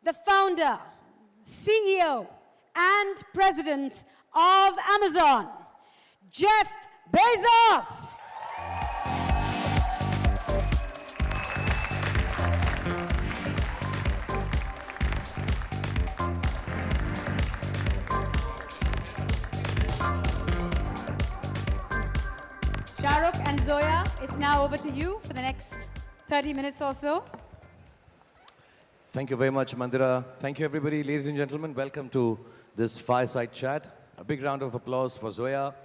the founder, CEO, and president of Amazon, Jeff Bezos. Shah Rukh and Zoya, it's now over to you for the next 30 minutes or so. Thank you very much, Mandira. Thank you, everybody. Ladies and gentlemen, welcome to this fireside chat. A big round of applause for Zoya.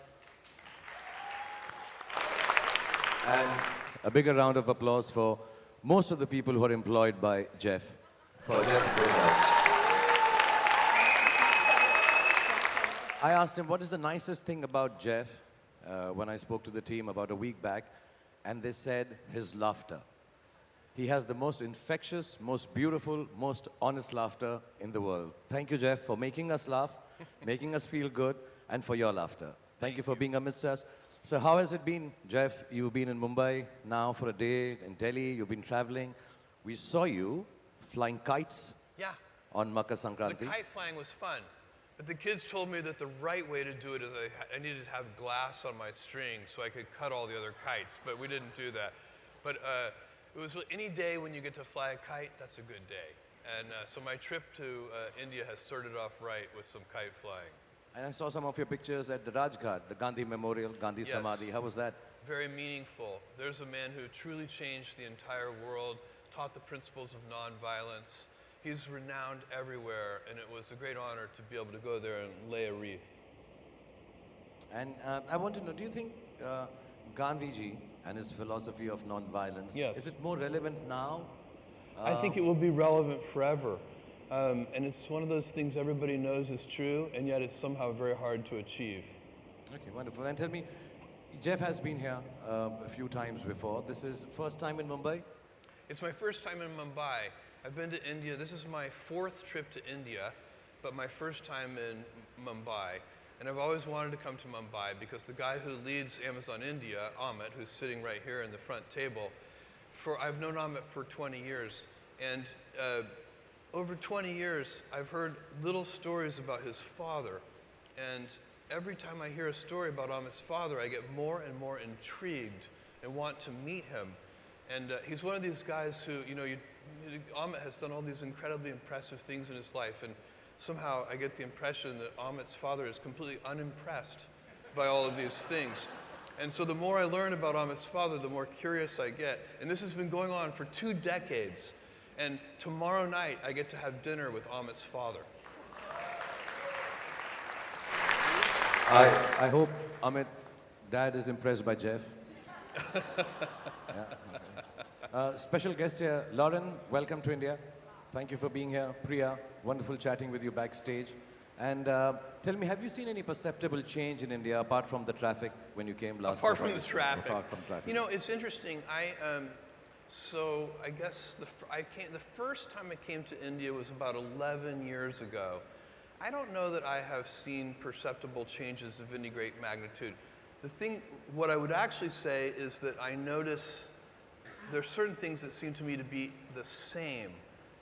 And a bigger round of applause for most of the people who are employed by Jeff. For Jeff Bezos. I asked him, what is the nicest thing about Jeff? When I spoke to the team about a week back, and they said his laughter. He has the most infectious, most beautiful, most honest laughter in the world. Thank you, Jeff, for making us laugh, making us feel good, and for your laughter. Thank you for being amidst us. So how has it been, Jeff? You've been in Mumbai now for a day, in Delhi, you've been traveling. We saw you flying kites on Makar Sankranti. The kite flying was fun. But the kids told me that the right way to do it is I needed to have glass on my string so I could cut all the other kites, but we didn't do that. But it was any day when you get to fly a kite, that's a good day. And so my trip to India has started off right with some kite flying. And I saw some of your pictures at the Rajghat, the Gandhi Memorial, Gandhi Samadhi. How was that? Very meaningful. There's a man who truly changed the entire world, taught the principles of nonviolence. He's renowned everywhere, and it was a great honor to be able to go there and lay a wreath. And I want to know, do you think Gandhiji and his philosophy of nonviolence, is it more relevant now? I think it will be relevant forever. And it's one of those things everybody knows is true, and yet it's somehow very hard to achieve. Okay, wonderful. And tell me, Jeff has been here a few times before. This is first time in Mumbai? It's my first time in Mumbai. I've been to India. This is my 4th trip to India, but my first time in Mumbai. And I've always wanted to come to Mumbai because the guy who leads Amazon India, Amit, who's sitting right here in the front table, I've known Amit for 20 years. And over 20 years, I've heard little stories about his father. And every time I hear a story about Amit's father, I get more and more intrigued and want to meet him. And he's one of these guys who, Amit has done all these incredibly impressive things in his life, and somehow I get the impression that Amit's father is completely unimpressed by all of these things. And so the more I learn about Amit's father, the more curious I get. And this has been going on for 2 decades. And tomorrow night, I get to have dinner with Amit's father. I hope Amit, Dad, is impressed by Jeff. Special guest here, Lauren, welcome to India. Thank you for being here. Priya, wonderful chatting with you backstage. And tell me, have you seen any perceptible change in India apart from the traffic when you came last? Apart from the traffic. Apart from traffic. It's interesting. So I guess the first time I came to India was about 11 years ago. I don't know that I have seen perceptible changes of any great magnitude. What I would actually say is that I notice there's certain things that seem to me to be the same,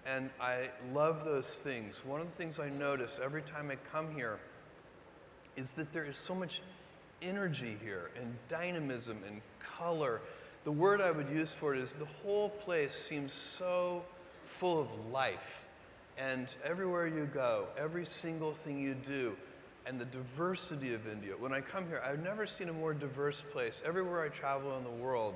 and I love those things. One of the things I notice every time I come here is that there is so much energy here, and dynamism, and color. The word I would use for it is the whole place seems so full of life, and everywhere you go, every single thing you do, and the diversity of India. When I come here, I've never seen a more diverse place. Everywhere I travel in the world,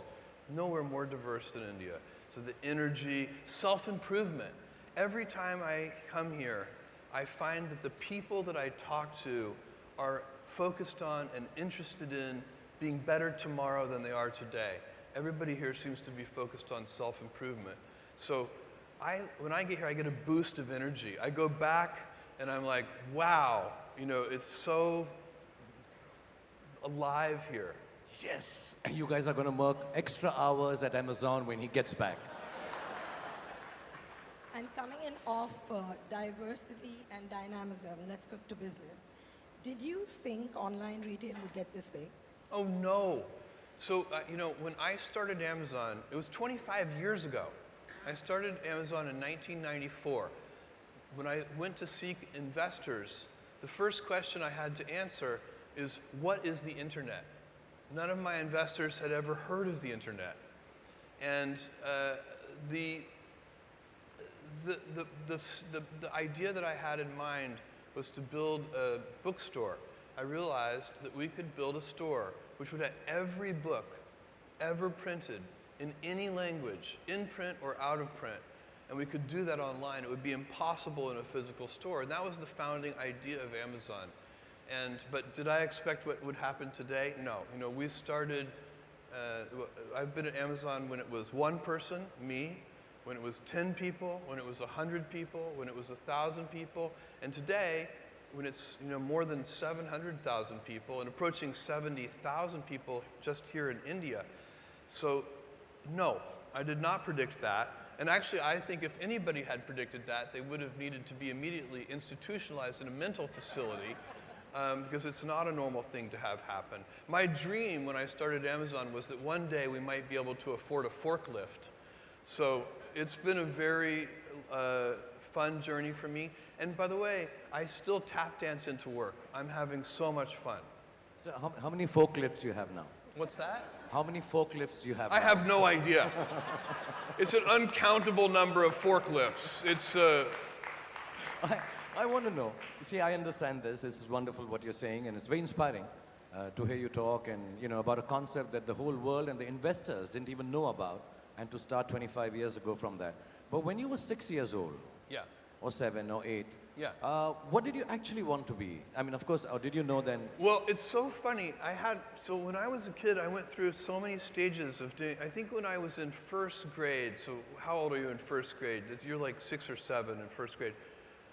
nowhere more diverse than India. So the energy, self-improvement. Every time I come here, I find that the people that I talk to are focused on and interested in being better tomorrow than they are today. Everybody here seems to be focused on self-improvement. So when I get here, I get a boost of energy. I go back and I'm like, wow, it's so alive here. Yes, and you guys are going to work extra hours at Amazon when he gets back. And coming in off diversity and dynamism, let's go to business. Did you think online retail would get this big? Oh, no. So, when I started Amazon, it was 25 years ago. I started Amazon in 1994. when I went to seek investors, the first question I had to answer is, what is the internet? None of my investors had ever heard of the internet. And the idea that I had in mind was to build a bookstore. I realized that we could build a store which would have every book ever printed in any language, in print or out of print. And we could do that online. It would be impossible in a physical store. And that was the founding idea of Amazon. But did I expect what would happen today? No. You know, we started, I've been at Amazon when it was one person, me, when it was 10 people, when it was 100 people, when it was 1,000 people. And today, when it's more than 700,000 people and approaching 70,000 people just here in India. So no, I did not predict that. And actually, I think if anybody had predicted that, they would have needed to be immediately institutionalized in a mental facility because it's not a normal thing to have happen. My dream when I started Amazon was that one day we might be able to afford a forklift. So it's been a very fun journey for me. And by the way, I still tap dance into work. I'm having so much fun. So how many forklifts you have now? What's that? How many forklifts you have I now? have no idea. It's an uncountable number of forklifts. It's I want to know. You see, I understand this. This is wonderful what you're saying, and it's very inspiring to hear you talk and about a concept that the whole world and the investors didn't even know about, and to start 25 years ago from that. But when you were 6 years old, yeah, or 7 or 8, yeah. What did you actually want to be? I mean, of course, or did you know then? Well, it's so funny. So when I was a kid, I went through so many stages of doing, I think when I was in first grade, so how old are you in first grade? You're like 6 or 7 in first grade.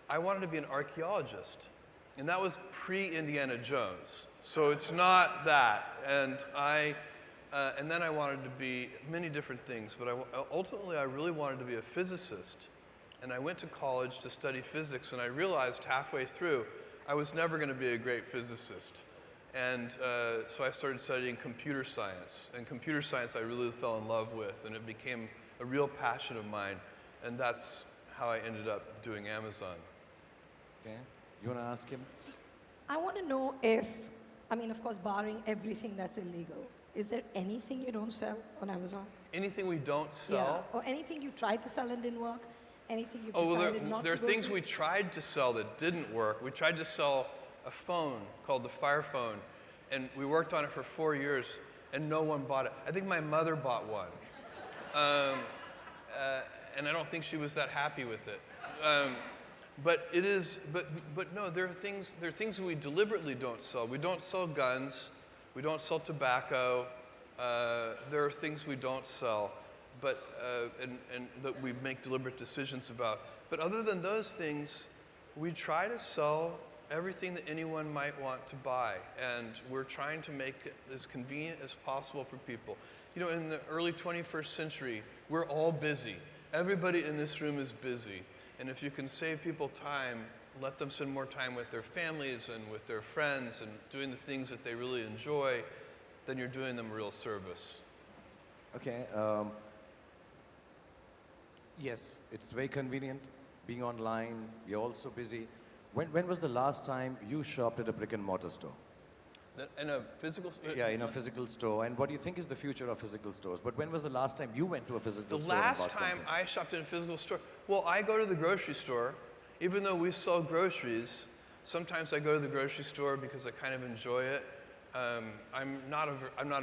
I wanted to be an archaeologist. And that was pre-Indiana Jones. So it's not that. And then I wanted to be many different things. But ultimately, I really wanted to be a physicist. And I went to college to study physics, and I realized halfway through I was never going to be a great physicist. And so I started studying computer science. And computer science I really fell in love with, and it became a real passion of mine. And that's how I ended up doing Amazon. Okay. You want to ask him? I want to know if, I mean, of course, barring everything that's illegal, is there anything you don't sell on Amazon? Anything we don't sell? Yeah, or anything you tried to sell and didn't work? Anything you've well, decided not to there are go things through? we tried to sell that didn't work. We tried to sell a phone called the Fire Phone, and we worked on it for 4 years, and no one bought it. I think my mother bought one, and I don't think she was that happy with it. But it is. But no, there are things that we deliberately don't sell. We don't sell guns. We don't sell tobacco. There are things we don't sell. But and that we make deliberate decisions about. But other than those things, we try to sell everything that anyone might want to buy, and we're trying to make it as convenient as possible for people. In the early 21st century, we're all busy. Everybody in this room is busy, and if you can save people time, let them spend more time with their families and with their friends and doing the things that they really enjoy, then you're doing them a real service. Okay. Yes, it's very convenient being online. You're also busy. When was the last time you shopped at a brick and mortar store? In a physical store? Yeah, in a physical store. And what do you think is the future of physical stores? But when was the last time you went to a physical store? The last time I shopped in a physical store, well, I go to the grocery store. Even though we sell groceries, sometimes I go to the grocery store because I kind of enjoy it. I'm not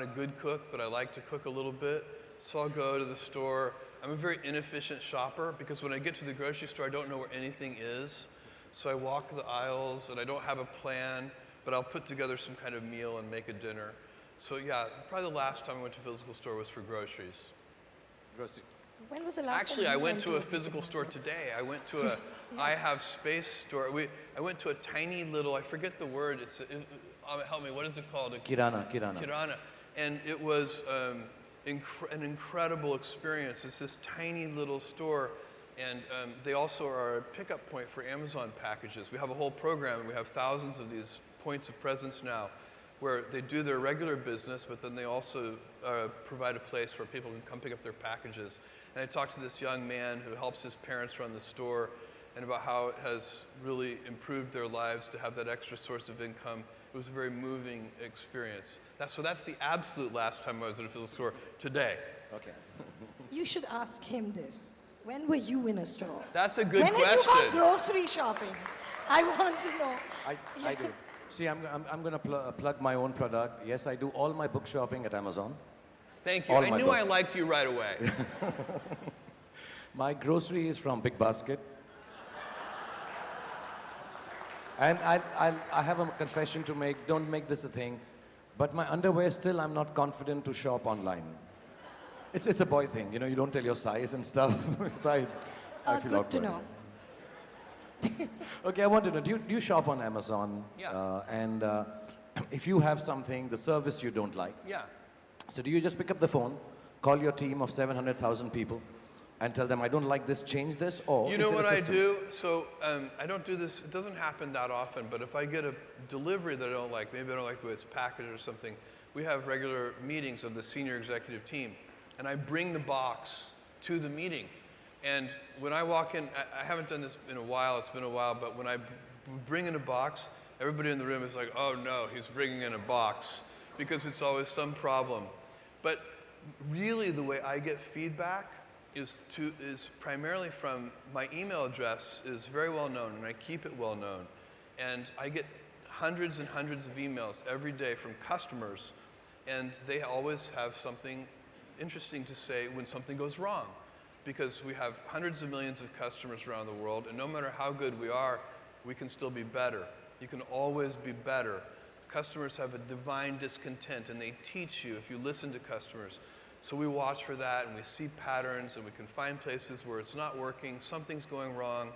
a good cook, but I like to cook a little bit. So I'll go to the store. I'm a very inefficient shopper because when I get to the grocery store, I don't know where anything is. So I walk the aisles and I don't have a plan, but I'll put together some kind of meal and make a dinner. So yeah, probably the last time I went to a physical store was for groceries. When was the last Actually, time I you went to a physical store today. I went to a I Have Space store. I went to a tiny little, I forget the word, help me, what is it called? Kirana. Kirana. And it was an incredible experience. It's this tiny little store, and they also are a pickup point for Amazon packages. We have a whole program, and we have thousands of these points of presence now where they do their regular business, but then they also provide a place where people can come pick up their packages. And I talked to this young man who helps his parents run the store, and about how it has really improved their lives to have that extra source of income. It was a very moving experience. So that's the absolute last time I was at a physical store, today. Okay. You should ask him this. When were you in a store? That's a good when question. When have you gone grocery shopping? I want to know. I do. See, I'm going to plug my own product. Yes, I do all my book shopping at Amazon. Thank you. All I my knew I books. liked you right away. My grocery is from Big Basket. And I have a confession to make. Don't make this a thing. But my underwear, still, I'm not confident to shop online. It's a boy thing. You know, you don't tell your size and stuff. So I feel Good awkward. to know. Okay, I want to know, do you shop on Amazon? Yeah. And if you have something, the service you don't like, Yeah. so do you just pick up the phone, call your team of 700,000 people, and tell them, I don't like this, change this, or You is know there a what I system? do? So I don't do this, it doesn't happen that often, but if I get a delivery that I don't like, maybe I don't like the way it's packaged or something, we have regular meetings of the senior executive team, and I bring the box to the meeting. And when I walk in, I haven't done this in a while, it's been a while, but when I bring in a box, everybody in the room is like, oh no, he's bringing in a box, because it's always some problem. But really the way I get feedback is primarily from my email address is very well known, and I keep it well known. And I get hundreds and hundreds of emails every day from customers, and they always have something interesting to say when something goes wrong. Because we have hundreds of millions of customers around the world, and no matter how good we are, we can still be better. You can always be better. Customers have a divine discontent, and they teach you if you listen to customers. So we watch for that, and we see patterns, and we can find places where it's not working, something's going wrong,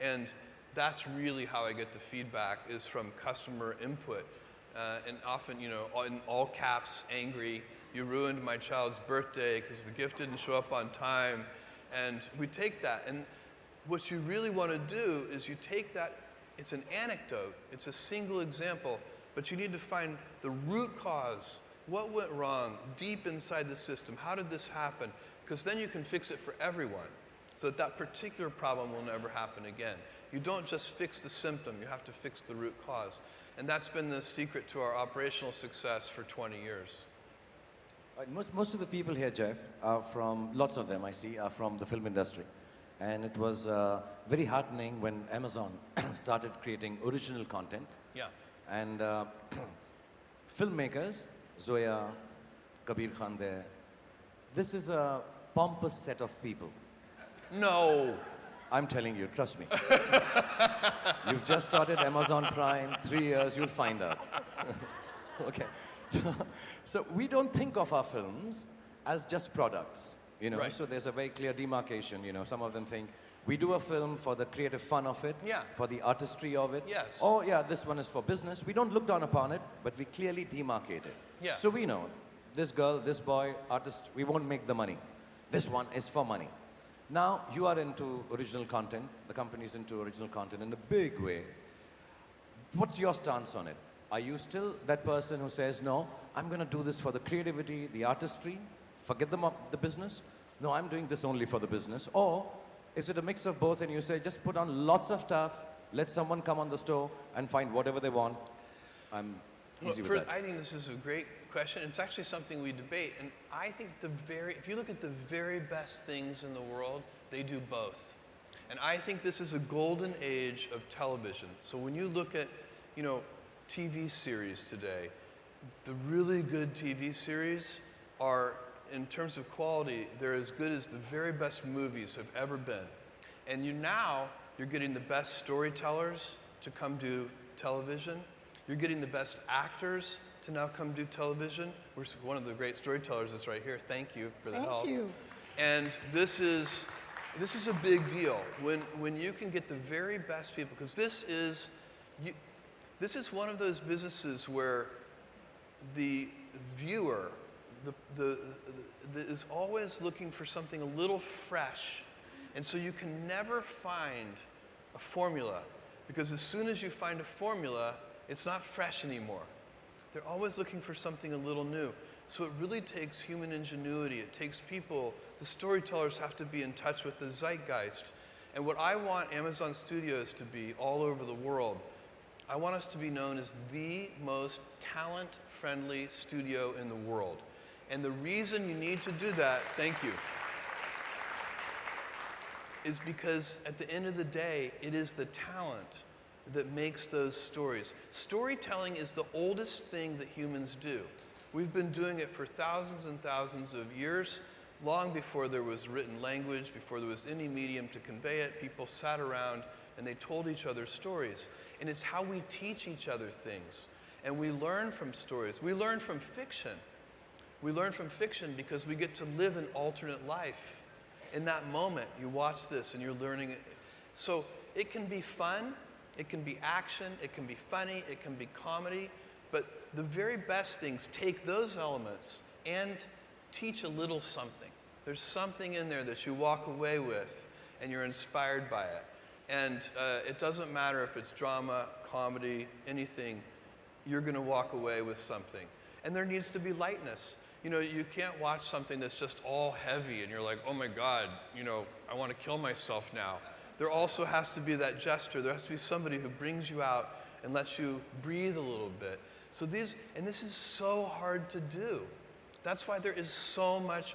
and that's really how I get the feedback, is from customer input. And often, you know, in all caps, angry, you ruined my child's birthday because the gift didn't show up on time. And we take that, and what you really want to do is you take that, it's an anecdote, it's a single example, but you need to find the root cause. What went wrong deep inside the system? How did this happen? Because then you can fix it for everyone, so that that particular problem will never happen again. You don't just fix the symptom, you have to fix the root cause. And that's been the secret to our operational success for 20 years. Most of the people here, Jeff, are from, lots of them I see, are from the film industry. And it was very heartening when Amazon started creating original content. Yeah. And filmmakers, Zoya, Kabir Khan there, this is a pompous set of people. No. I'm telling you, trust me. You've just started Amazon Prime, 3 years, you'll find out. Okay. So we don't think of our films as just products, you know. Right. So there's a very clear demarcation, you know. Some of them think we do a film for the creative fun of it, Yeah. for the artistry of it. Yes. Oh yeah, this one is for business. We don't look down upon it, but we clearly demarcate it. Yeah. So we know this girl, this boy, artist, we won't make the money. This one is for money. Now you are into original content. The company's into original content in a big way. What's your stance on it? Are you still that person who says, no, I'm going to do this for the creativity, the artistry, forget the business? No, I'm doing this only for the business. Or is it a mix of both and you say, just put on lots of stuff, let someone come on the store and find whatever they want? I'm easy with that. I think this is a great question. It's actually something we debate. And I think if you look at the very best things in the world, they do both. And I think this is a golden age of television. So when you look at, you know, TV series today, the really good TV series are, in terms of quality, they're as good as the very best movies have ever been. And you're getting the best storytellers to come do television. You're getting the best actors to now come do television. One of the great storytellers is right here. Thank you for the help. Thank you. And this is a big deal when you can get the very best people, because this is one of those businesses where the viewer is always looking for something a little fresh. And so you can never find a formula, because as soon as you find a formula, it's not fresh anymore. They're always looking for something a little new. So it really takes human ingenuity. It takes people, the storytellers have to be in touch with the zeitgeist. And what I want Amazon Studios to be all over the world, I want us to be known as the most talent-friendly studio in the world. And the reason you need to do that, thank you, is because at the end of the day, it is the talent that makes those stories. Storytelling is the oldest thing that humans do. We've been doing it for thousands and thousands of years. Long before there was written language, before there was any medium to convey it, people sat around and they told each other stories. And it's how we teach each other things. And we learn from stories. We learn from fiction. We learn from fiction because we get to live an alternate life. In that moment, you watch this and you're learning it. So it can be fun, it can be action, it can be funny, it can be comedy, but the very best things take those elements and teach a little something. There's something in there that you walk away with and you're inspired by it. And it doesn't matter if it's drama, comedy, anything, you're going to walk away with something. And there needs to be lightness. You know, you can't watch something that's just all heavy and you're like, oh my God, you know, I want to kill myself now. There also has to be that gesture. There has to be somebody who brings you out and lets you breathe a little bit. So this is so hard to do. That's why there is so many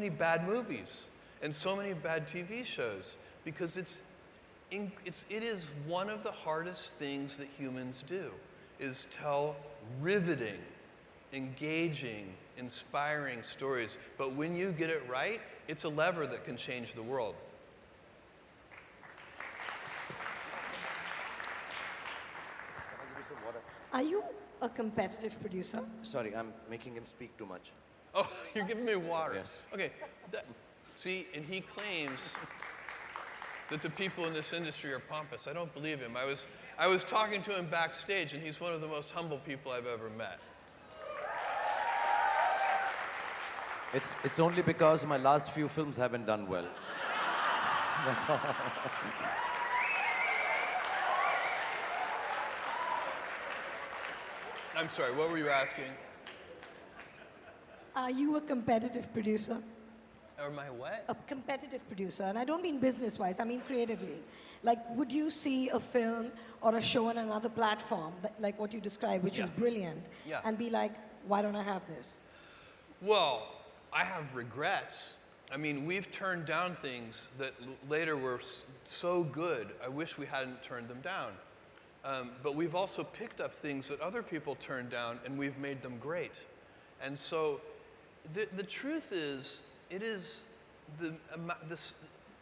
bad movies and so many bad TV shows, because it is one of the hardest things that humans do, is tell riveting, engaging, inspiring stories. But when you get it right, it's a lever that can change the world. Are you a competitive producer? Sorry, I'm making him speak too much. Oh, you're giving me water. Yes. Okay. See, and he claims that the people in this industry are pompous. I don't believe him. I was talking to him backstage, and he's one of the most humble people I've ever met. It's only because my last few films haven't done well. That's all. I'm sorry, what were you asking? Are you a competitive producer? Or my what? A competitive producer, and I don't mean business-wise, I mean creatively. Like, would you see a film or a show on another platform, like what you described, which is brilliant, and be like, why don't I have this? Well, I have regrets. I mean, we've turned down things that later were so good, I wish we hadn't turned them down. But we've also picked up things that other people turned down, and we've made them great. And so the truth is, the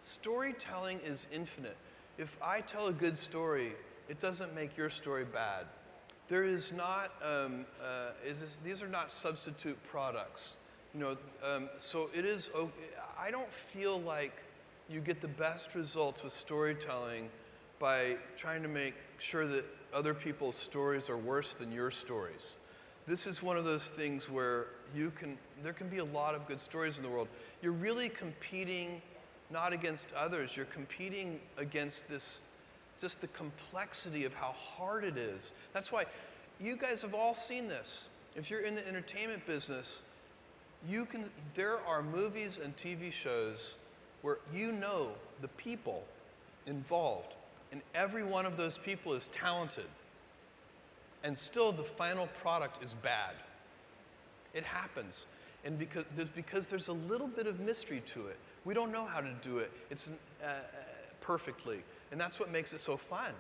storytelling is infinite. If I tell a good story, it doesn't make your story bad. There is not, these are not substitute products. You know, so it is, I don't feel like you get the best results with storytelling by trying to make sure that other people's stories are worse than your stories. This is one of those things where there can be a lot of good stories in the world. You're really competing not against others, you're competing against just the complexity of how hard it is. That's why you guys have all seen this. If you're in the entertainment business, there are movies and TV shows where you know the people involved, and every one of those people is talented, and still the final product is bad. It happens, and because there's a little bit of mystery to it. We don't know how to do it perfectly, and that's what makes it so fun,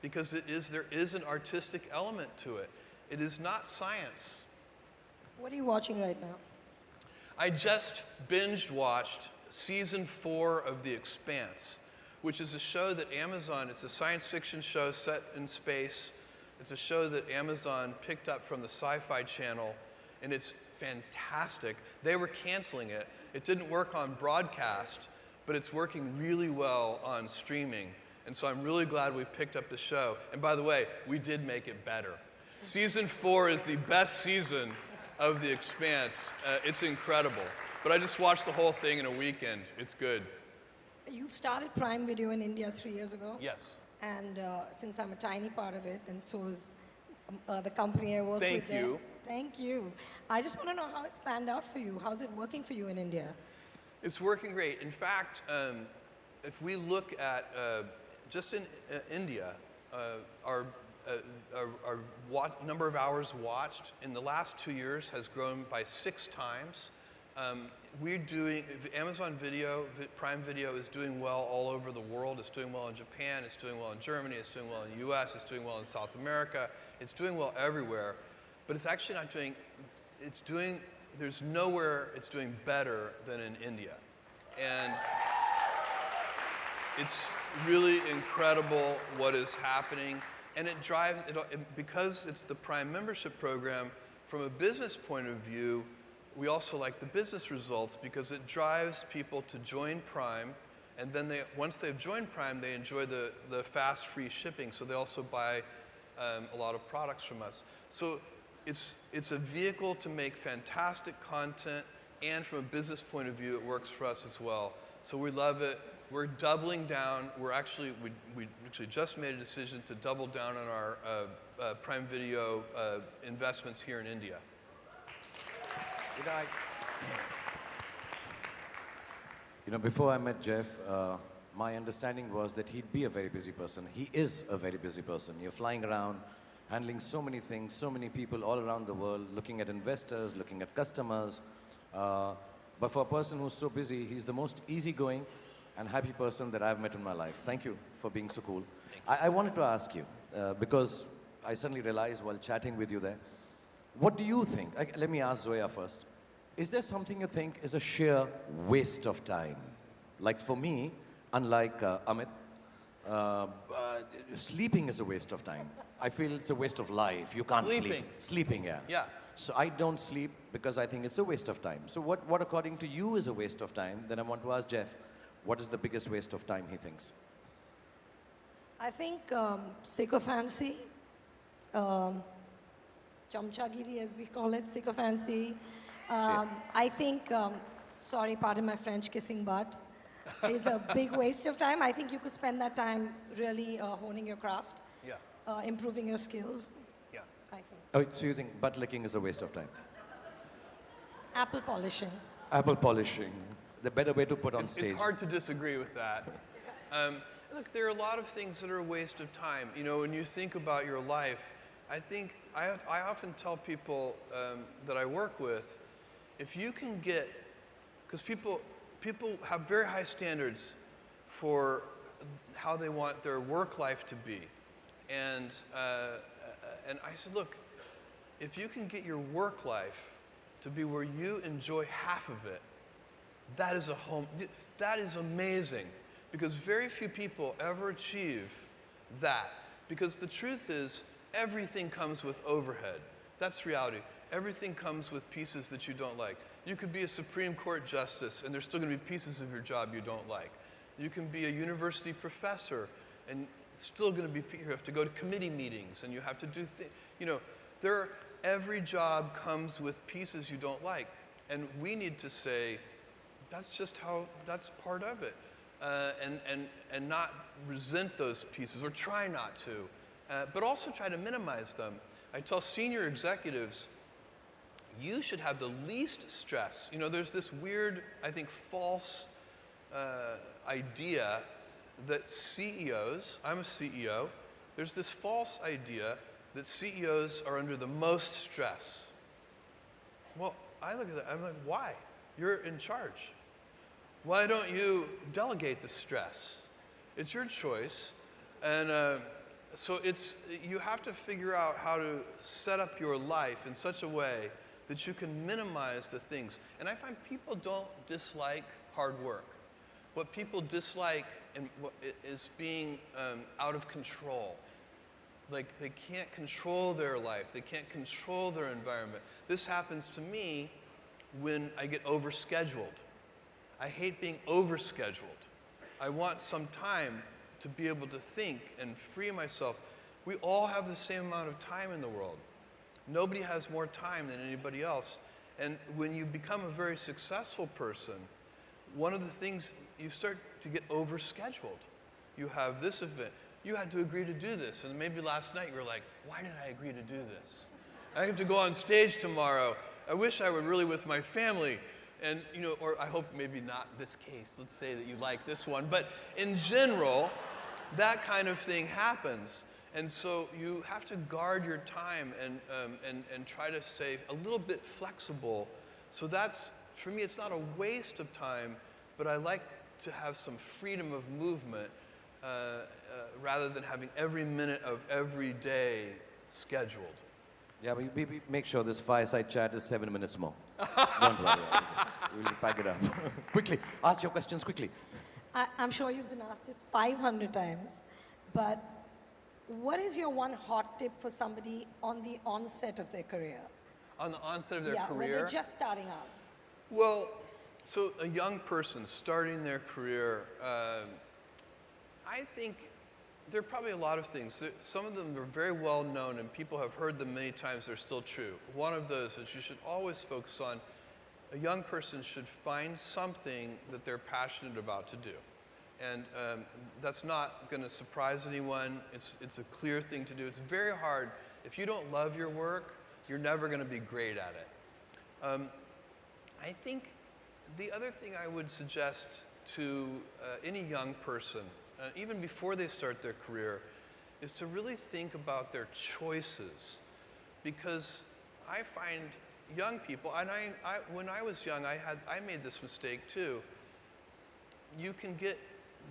because there is an artistic element to it. It is not science. What are you watching right now? I just binge-watched season 4 of The Expanse, which is a show that Amazon, it's a science fiction show set in space. It's a show that Amazon picked up from the Sci-Fi Channel, and it's fantastic. They were canceling it. It didn't work on broadcast, but it's working really well on streaming. And so I'm really glad we picked up the show. And by the way, we did make it better. Season 4 is the best season of The Expanse. It's incredible. But I just watched the whole thing in a weekend. It's good. You started Prime Video in India 3 years ago. Yes. And since I'm a tiny part of it, and so is the company I work with. Thank you. Thank you. I just want to know how it's panned out for you. How's it working for you in India? It's working great. In fact, if we look at just in India, our number of hours watched in the last 2 years has grown by 6 times. We're doing, Amazon Video, Prime Video is doing well all over the world. It's doing well in Japan, it's doing well in Germany, it's doing well in the US, it's doing well in South America. It's doing well everywhere, but it's actually not doing, there's nowhere it's doing better than in India. And it's really incredible what is happening. And it drives, because it's the Prime membership program, from a business point of view, we also like the business results because it drives people to join Prime, and then once they've joined Prime, they enjoy the fast, free shipping, so they also buy a lot of products from us. So it's a vehicle to make fantastic content, and from a business point of view, it works for us as well. So we love it. We're doubling down. We actually just made a decision to double down on our Prime Video investments here in India. You know, before I met Jeff, my understanding was that he'd be a very busy person. He is a very busy person. You're flying around, handling so many things, so many people all around the world, looking at investors, looking at customers. But for a person who's so busy, he's the most easygoing and happy person that I've met in my life. Thank you for being so cool. I wanted to ask you, because I suddenly realized while chatting with you there, what do you think? Let me ask Zoya first. Is there something you think is a sheer waste of time? Like for me, unlike Amit, sleeping is a waste of time. I feel it's a waste of life. You can't sleep. Sleeping, yeah. Yeah. So I don't sleep because I think it's a waste of time. So what according to you is a waste of time? Then I want to ask Jeff, what is the biggest waste of time he thinks? I think sycophancy, chamchagiri as we call it, sycophancy. I think, sorry, pardon my French, kissing butt is a big waste of time. I think you could spend that time really honing your craft, improving your skills. Yeah. I think. Oh, so you think butt licking is a waste of time? Apple polishing. Apple polishing. The better way to put on stage. It's hard to disagree with that. Look, there are a lot of things that are a waste of time. You know, when you think about your life, I think, I often tell people that I work with, if you can get, because people have very high standards for how they want their work life to be. And I said, look, if you can get your work life to be where you enjoy half of it, that is amazing. Because very few people ever achieve that. Because the truth is, everything comes with overhead. That's reality. Everything comes with pieces that you don't like. You could be a Supreme Court justice, and there's still going to be pieces of your job you don't like. You can be a university professor, and it's still going to be, you have to go to committee meetings, and you have to do things. You know, every job comes with pieces you don't like. And we need to say, that's just how, that's part of it. And not resent those pieces, or try not to. But also try to minimize them. I tell senior executives, you should have the least stress. You know, there's this weird, I think, false idea that CEOs, I'm a CEO, there's this false idea that CEOs are under the most stress. Well, I look at that, I'm like, why? You're in charge. Why don't you delegate the stress? It's your choice. And so you have to figure out how to set up your life in such a way that you can minimize the things. And I find people don't dislike hard work. What people dislike is being out of control. Like they can't control their life. They can't control their environment. This happens to me when I get overscheduled. I hate being overscheduled. I want some time to be able to think and free myself. We all have the same amount of time in the world. Nobody has more time than anybody else. And when you become a very successful person, one of the things, you start to get overscheduled. You have this event. You had to agree to do this. And maybe last night you were like, why did I agree to do this? I have to go on stage tomorrow. I wish I were really with my family. And, you know, or I hope maybe not this case. Let's say that you like this one. But in general, that kind of thing happens. And so you have to guard your time and try to stay a little bit flexible. So that's, for me, it's not a waste of time, but I like to have some freedom of movement rather than having every minute of every day scheduled. Yeah, we make sure this fireside chat is 7 minutes more. Don't worry. We'll pack it up. Quickly, ask your questions quickly. I'm sure you've been asked this 500 times, but what is your one hot tip for somebody on the onset of their career? On the onset of their career? When they're just starting out. Well, so a young person starting their career, I think there are probably a lot of things. Some of them are very well known and people have heard them many times. They're still true. One of those is you should always focus on a young person should find something that they're passionate about to do. And that's not going to surprise anyone. It's a clear thing to do. It's very hard. If you don't love your work, you're never going to be great at it. I think the other thing I would suggest to any young person, even before they start their career, is to really think about their choices. Because I find young people, and when I was young, I made this mistake too. You can get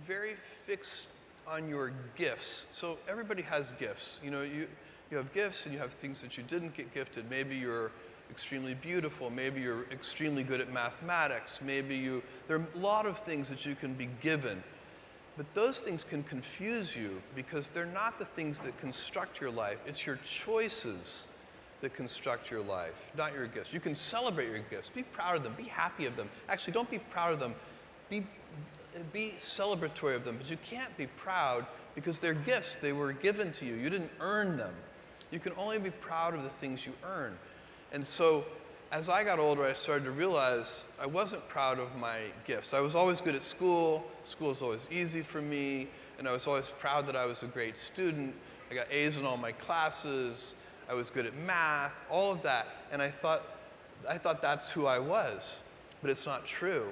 very fixed on your gifts. So everybody has gifts. You know, you have gifts and you have things that you didn't get gifted. Maybe you're extremely beautiful. Maybe you're extremely good at mathematics. Maybe there are a lot of things that you can be given. But those things can confuse you because they're not the things that construct your life. It's your choices that construct your life, not your gifts. You can celebrate your gifts. Be proud of them. Be happy of them. Actually, don't be proud of them. Be celebratory of them. But you can't be proud because they're gifts. They were given to you. You didn't earn them. You can only be proud of the things you earn. And so as I got older, I started to realize I wasn't proud of my gifts. I was always good at school. School was always easy for me. And I was always proud that I was a great student. I got A's in all my classes. I was good at math, all of that. And I thought that's who I was. But it's not true.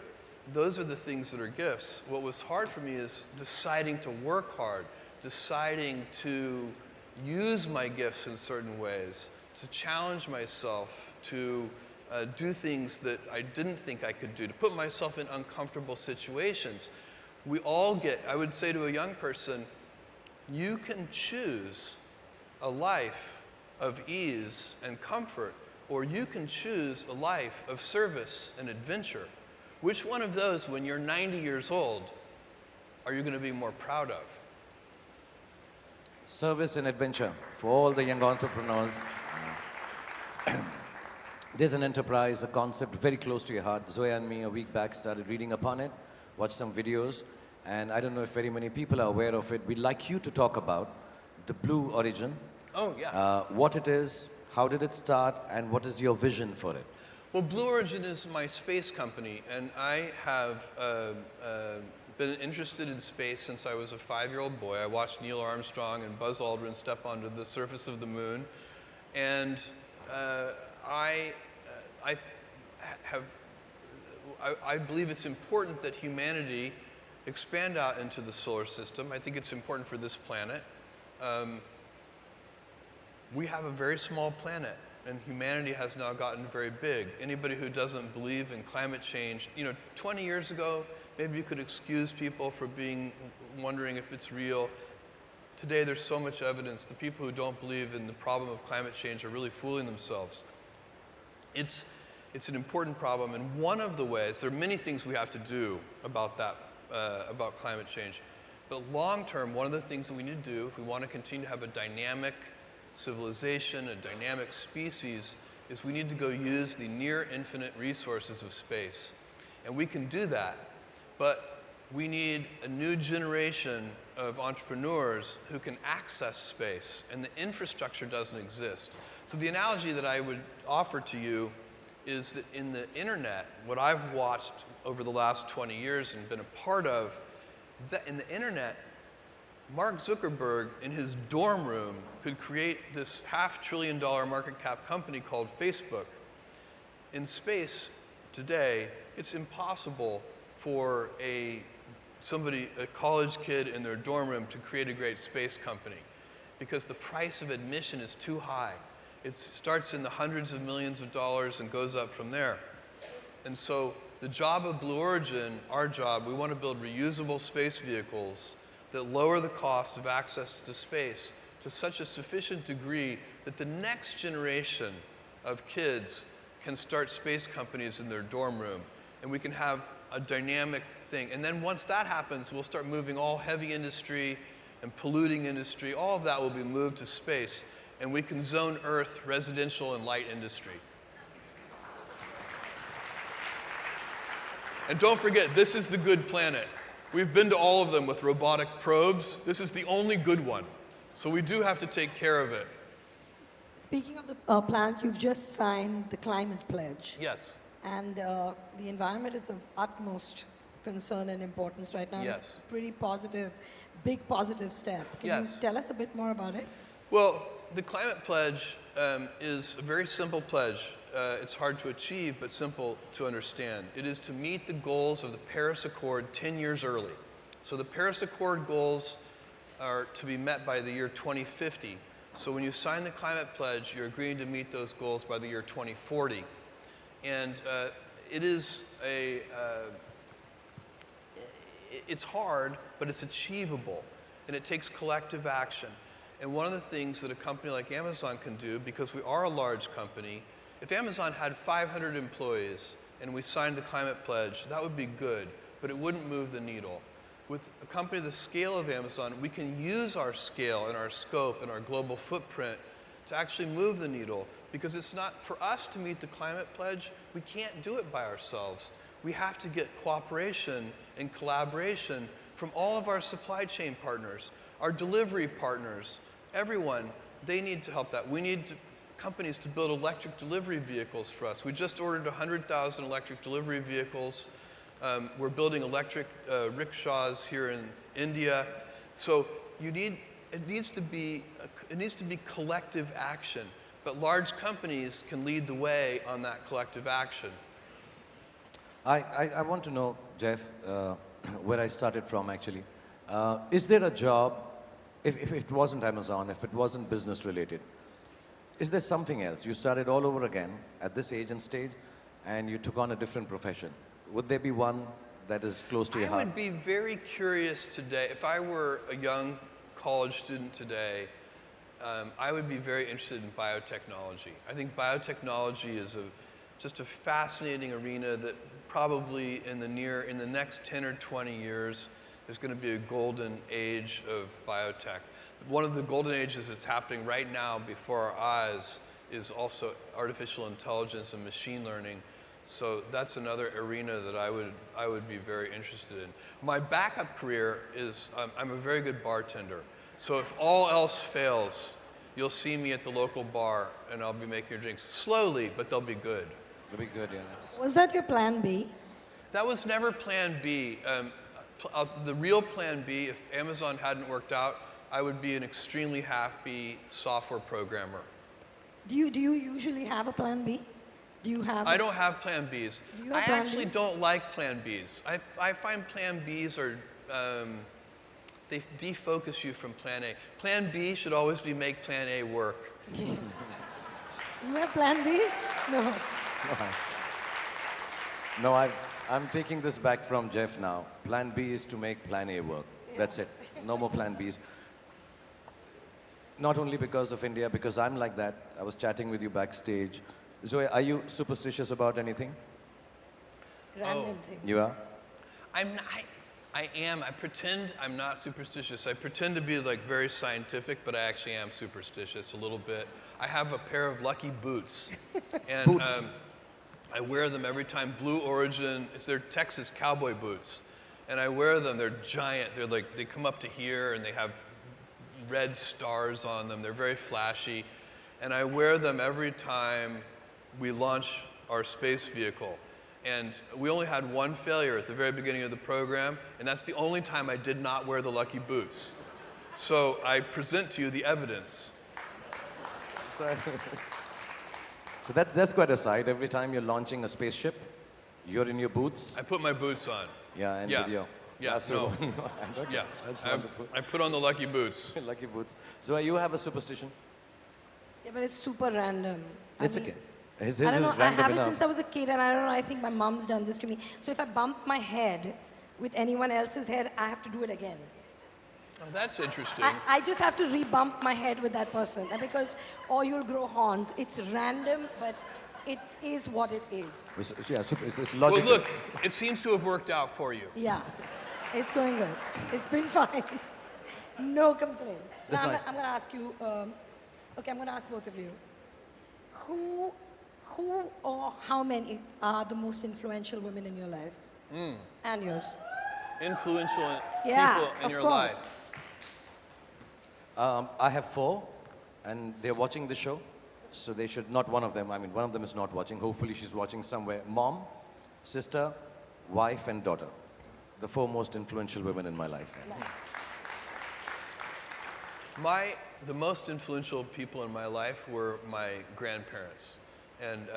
Those are the things that are gifts. What was hard for me is deciding to work hard, deciding to use my gifts in certain ways, to challenge myself, to do things that I didn't think I could do, to put myself in uncomfortable situations. We all get, I would say to a young person, you can choose a life of ease and comfort, or you can choose a life of service and adventure. Which one of those, when you're 90 years old, are you going to be more proud of? Service and adventure for all the young entrepreneurs. There's an enterprise, a concept very close to your heart. Zoya and me, a week back, started reading upon it, watched some videos, and I don't know if very many people are aware of it. We'd like you to talk about the Blue Origin. Oh, yeah. What it is, how did it start, and what is your vision for it? Well, Blue Origin is my space company, and I have been interested in space since I was a 5-year-old boy. I watched Neil Armstrong and Buzz Aldrin step onto the surface of the moon, and I believe it's important that humanity expand out into the solar system. I think it's important for this planet. We have a very small planet, and humanity has now gotten very big. Anybody who doesn't believe in climate change, 20 years ago, maybe you could excuse people for wondering if it's real. Today, there's so much evidence. The people who don't believe in the problem of climate change are really fooling themselves. It's an important problem, and one of the ways, there are many things we have to do about that, about climate change. But long term, one of the things that we need to do if we want to continue to have a dynamic civilization, a dynamic species, is we need to go use the near infinite resources of space. And we can do that, but we need a new generation of entrepreneurs who can access space, and the infrastructure doesn't exist. So the analogy that I would offer to you is that in the internet, what I've watched over the last 20 years and been a part of, that in the internet, Mark Zuckerberg in his dorm room could create this $500 billion market cap company called Facebook. In space today, it's impossible for a college kid in their dorm room to create a great space company because the price of admission is too high. It starts in the hundreds of millions of dollars and goes up from there. And so the job of Blue Origin, our job, we want to build reusable space vehicles that lower the cost of access to space to such a sufficient degree that the next generation of kids can start space companies in their dorm room. And we can have a dynamic thing. And then once that happens, we'll start moving all heavy industry and polluting industry. All of that will be moved to space. And we can zone Earth residential and light industry. And don't forget, this is the good planet. We've been to all of them with robotic probes. This is the only good one. So we do have to take care of it. Speaking of the planet, you've just signed the climate pledge. Yes. And the environment is of utmost concern and importance right now. Yes. It's a pretty positive, big positive step. Can you tell us a bit more about it? Well, the climate pledge is a very simple pledge. It's hard to achieve, but simple to understand. It is to meet the goals of the Paris Accord 10 years early. So the Paris Accord goals are to be met by the year 2050. So when you sign the climate pledge, you're agreeing to meet those goals by the year 2040. And it is it's hard, but it's achievable, and it takes collective action. And one of the things that a company like Amazon can do, because we are a large company, if Amazon had 500 employees and we signed the climate pledge, that would be good, but it wouldn't move the needle. With a company the scale of Amazon, we can use our scale and our scope and our global footprint to actually move the needle, because it's not, for us to meet the climate pledge, we can't do it by ourselves. We have to get cooperation and collaboration from all of our supply chain partners, our delivery partners, everyone. They need to help that. We need companies to build electric delivery vehicles for us. We just ordered 100,000 electric delivery vehicles. We're building electric rickshaws here in India. So it needs to be collective action, but large companies can lead the way on that collective action. I want to know, Jeff, where I started from actually. Is there a job, if it wasn't Amazon, if it wasn't business related, is there something else? You started all over again at this age and stage, and you took on a different profession. Would there be one that is close to your heart? I would be very curious today. If I were a young college student today, I would be very interested in biotechnology. I think biotechnology is just a fascinating arena that probably in the next 10 or 20 years, there's going to be a golden age of biotech. One of the golden ages that's happening right now before our eyes is also artificial intelligence and machine learning. So that's another arena that I would be very interested in. My backup career is I'm a very good bartender. So if all else fails, you'll see me at the local bar and I'll be making your drinks slowly, but they'll be good. They'll be good, yeah. Was that your plan B? That was never plan B. The real plan B, if Amazon hadn't worked out, I would be an extremely happy software programmer. Do you usually have a plan B? Do you have? I don't have plan Bs. Do you have I plan actually Bs? don't like plan Bs. I find plan Bs are, they defocus you from plan A. Plan B should always be make plan A work. You have plan Bs? No. No, I'm taking this back from Jeff now. Plan B is to make plan A work. Yeah. That's it. No more plan Bs. Not only because of India, because I'm like that. I was chatting with you backstage. Zoya, are you superstitious about anything? Random things. You are? I am. I pretend I'm not superstitious. I pretend to be like very scientific, but I actually am superstitious a little bit. I have a pair of lucky boots. And, boots? I wear them every time. Blue Origin, they're Texas cowboy boots. And I wear them, they're giant. They're like, they come up to here and they have red stars on them. They're very flashy. And I wear them every time we launch our space vehicle. And we only had one failure at the very beginning of the program, and that's the only time I did not wear the lucky boots. So I present to you the evidence. So that's quite a sight. Every time you're launching a spaceship, You're in your boots? I put my boots on. Yeah, and Yeah. video. Yeah, That's no. okay. Yeah, That's wonderful. I put on the lucky boots. Lucky boots. So you have a superstition? Yeah, but it's super random. It's I mean, okay. His I don't know. is I random have it enough. since I was a kid, and I don't know. I think my mom's done this to me. So if I bump my head with anyone else's head, I have to do it again. Oh, that's interesting. I just have to re-bump my head with that person, and because or you'll grow horns. It's random, but it is what it is. Yeah, it's Well, logical. look, it seems to have worked out for you. Yeah, it's going good. It's been fine. No complaints. That's Now, nice. I'm going to ask you. Okay, I'm going to ask both of you. Who or how many are the most influential women in your life? And yours? Influential Yeah, people in of your course. life. I have 4, and they're watching the show, so they should not. One of them. I mean, one of them is not watching. Hopefully, she's watching somewhere. Mom, sister, wife, and daughter. The 4 most influential women in my life. Nice. The most influential people in my life were my grandparents. And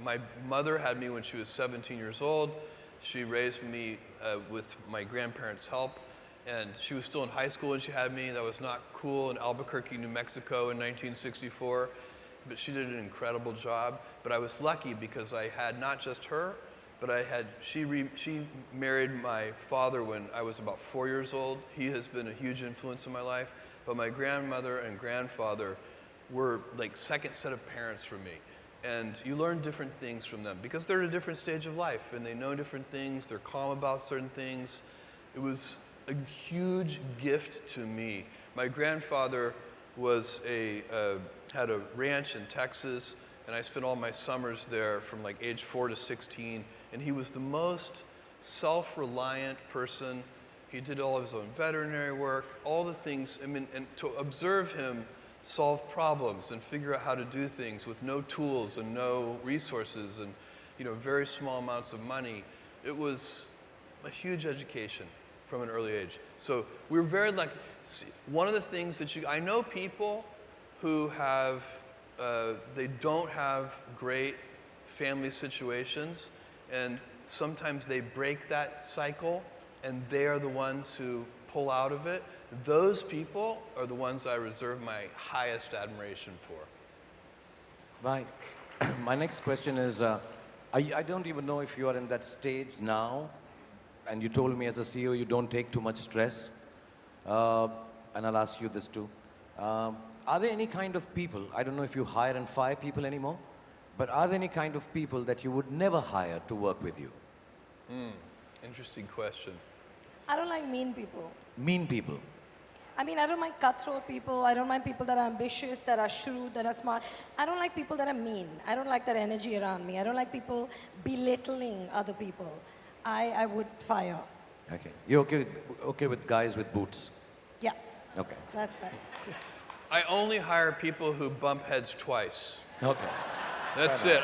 my mother had me when she was 17 years old. She raised me with my grandparents' help. And she was still in high school when she had me. That was not cool in Albuquerque, New Mexico in 1964. But she did an incredible job. But I was lucky because I had not just her, but she married my father when I was about 4 years old. He has been a huge influence in my life. But my grandmother and grandfather were like second set of parents for me. And you learn different things from them because they're at a different stage of life and they know different things, they're calm about certain things. It was a huge gift to me. My grandfather had a ranch in Texas, and I spent all my summers there from like age 4 to 16, and he was the most self-reliant person. He did all of his own veterinary work, all the things, I mean, and to observe him solve problems and figure out how to do things with no tools and no resources and, very small amounts of money, it was a huge education from an early age. So we were very lucky. One of the things that I know people who have, they don't have great family situations, and sometimes they break that cycle, and they are the ones who pull out of it. Those people are the ones I reserve my highest admiration for. My next question is, I don't even know if you are in that stage now, and you told me as a CEO you don't take too much stress, and I'll ask you this too. Are there any kind of people, I don't know if you hire and fire people anymore, but are there any kind of people that you would never hire to work with you? Interesting question. I don't like mean people. Mean people. I mean, I don't mind cutthroat people. I don't mind people that are ambitious, that are shrewd, that are smart. I don't like people that are mean. I don't like that energy around me. I don't like people belittling other people. I would fire. Okay. You're okay with guys with boots? Yeah. Okay. That's fine. I only hire people who bump heads twice. Okay. That's it.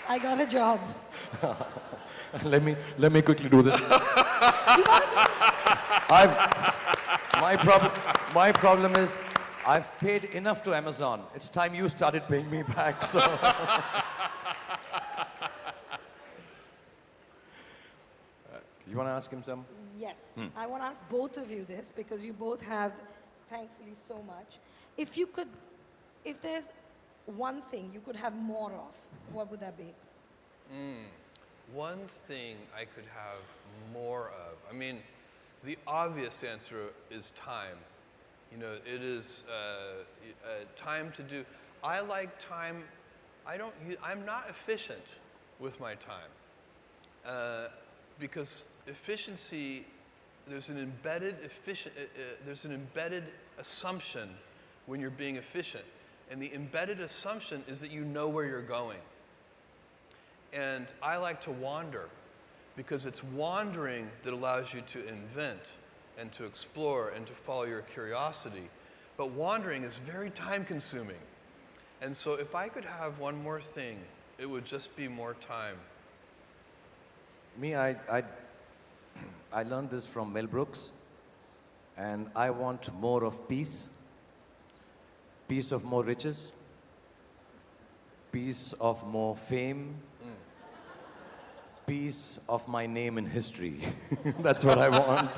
I got a job. Let me quickly do this. My problem is I've paid enough to Amazon. It's time you started paying me back. So. You want to ask him some? Yes. I want to ask both of you this because you both have, thankfully, so much. If there's one thing you could have more of, what would that be? One thing I could have more of. I mean, the obvious answer is time. It is time to do. I like time. I'm not efficient with my time because efficiency. There's an embedded assumption when you're being efficient, and the embedded assumption is that you know where you're going. And I like to wander because it's wandering that allows you to invent and to explore and to follow your curiosity. But wandering is very time consuming. And so if I could have one more thing, it would just be more time. Me, I learned this from Mel Brooks, and I want more of peace, peace of more riches, piece of more fame, piece of my name in history. That's what I want.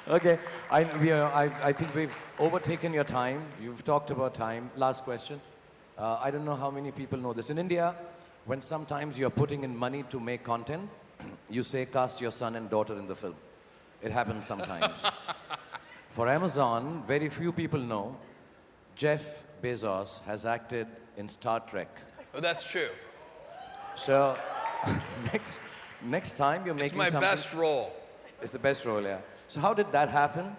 Okay, I think we've overtaken your time. You've talked about time. Last question. I don't know how many people know this. In India, when sometimes you're putting in money to make content, you say cast your son and daughter in the film. It happens sometimes. For Amazon, very few people know Jeff Bezos has acted in Star Trek. Oh, that's true. So next time you're making something... It's my best role. It's the best role, yeah. So how did that happen?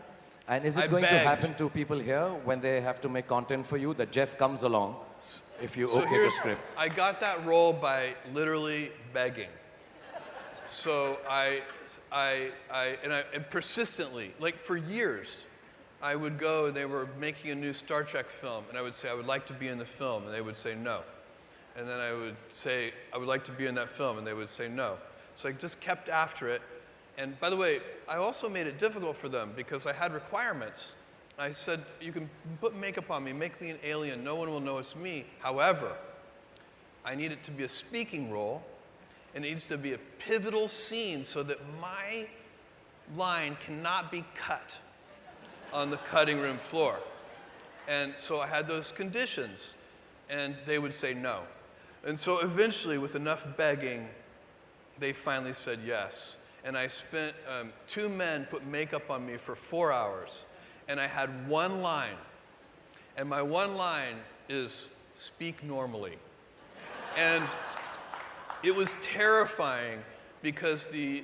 And is it going to happen to people here when they have to make content for you, that Jeff comes along if you okay the script? I got that role by literally begging. So and persistently, like for years, I would go, they were making a new Star Trek film, and I would say, I would like to be in the film, and they would say no. And then I would say, I would like to be in that film, and they would say no. So I just kept after it. And by the way, I also made it difficult for them because I had requirements. I said, you can put makeup on me, make me an alien, no one will know it's me. However, I need it to be a speaking role, and it needs to be a pivotal scene so that my line cannot be cut on the cutting room floor. And so I had those conditions, and they would say no. And so eventually, with enough begging, they finally said yes. And I spent, 2 men put makeup on me for 4 hours, and I had one line. And my one line is, speak normally. And it was terrifying because the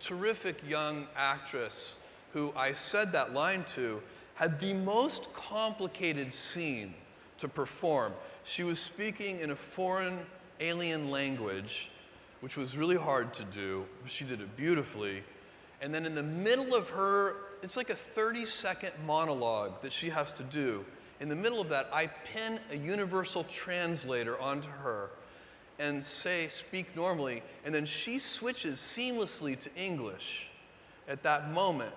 terrific young actress who I said that line to had the most complicated scene to perform. She was speaking in a foreign alien language, which was really hard to do. She did it beautifully. And then in the middle of her, it's like a 30-second monologue that she has to do. In the middle of that, I pin a universal translator onto her and say, speak normally, and then she switches seamlessly to English at that moment.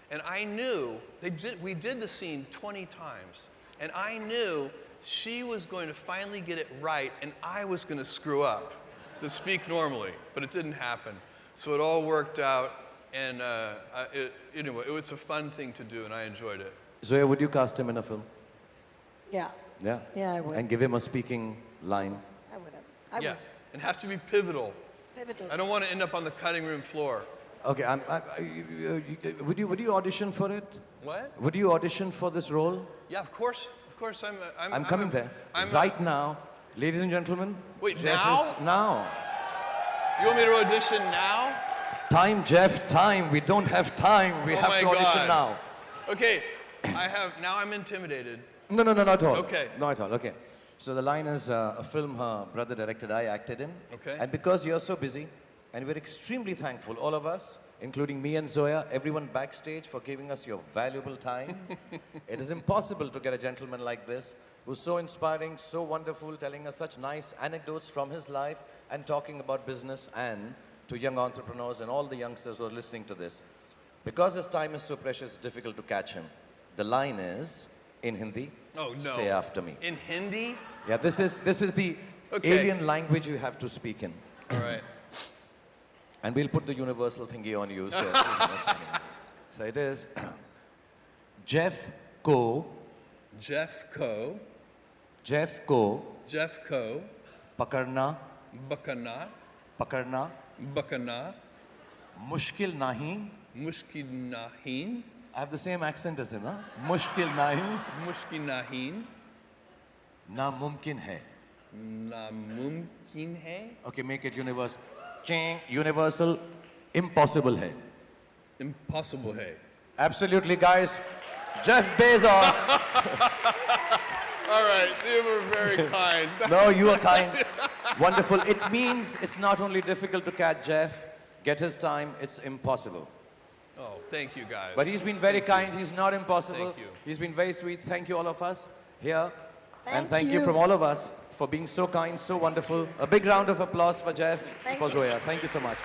And I knew, we did the scene 20 times, and I knew she was going to finally get it right, and I was going to screw up the speak normally, but it didn't happen. So it all worked out, and anyway, it was a fun thing to do, and I enjoyed it. Zoya, would you cast him in a film? Yeah. Yeah? Yeah, I would. And give him a speaking line? I would have. Yeah, it has to be pivotal. Pivotal. I don't want to end up on the cutting room floor. Okay, would you audition for it? What? Would you audition for this role? Yeah, of course. Of course, I'm coming there. Right now, ladies and gentlemen. Wait, Jeff now? Now. You want me to audition now? Time, Jeff, time. We don't have time. We have to audition now. Okay, now I'm intimidated. No, not at all. Okay. Not at all, okay. So the line is a film her brother directed, I acted in. Okay. And because you're so busy, and we're extremely thankful, all of us, including me and Zoya, everyone backstage for giving us your valuable time. It is impossible to get a gentleman like this, who's so inspiring, so wonderful, telling us such nice anecdotes from his life and talking about business, and to young entrepreneurs and all the youngsters who are listening to this. Because his time is so precious, it's difficult to catch him. The line is in Hindi. Oh, no. Say after me. In Hindi? Yeah, this is the alien language you have to speak in. All right. And we'll put the universal thingy on you. So, so it is Jeff ko pakarna mushkil nahi. I have the same accent as him, huh? Mushkil nahi. Namumkin hai. Okay, make it universal. Universal, impossible hai. Impossible hai. Absolutely, guys. Jeff Bezos. All right, you were very kind. No, you are kind. Wonderful. It means it's not only difficult to catch Jeff, get his time, it's impossible. Oh, thank you, guys. But he's been very kind. He's not impossible. Thank you. He's been very sweet. Thank you, all of us here. And Thank thank you you from all of us for being so kind, so wonderful. A big round of applause for Jeff, for Zoya. Thank you so much.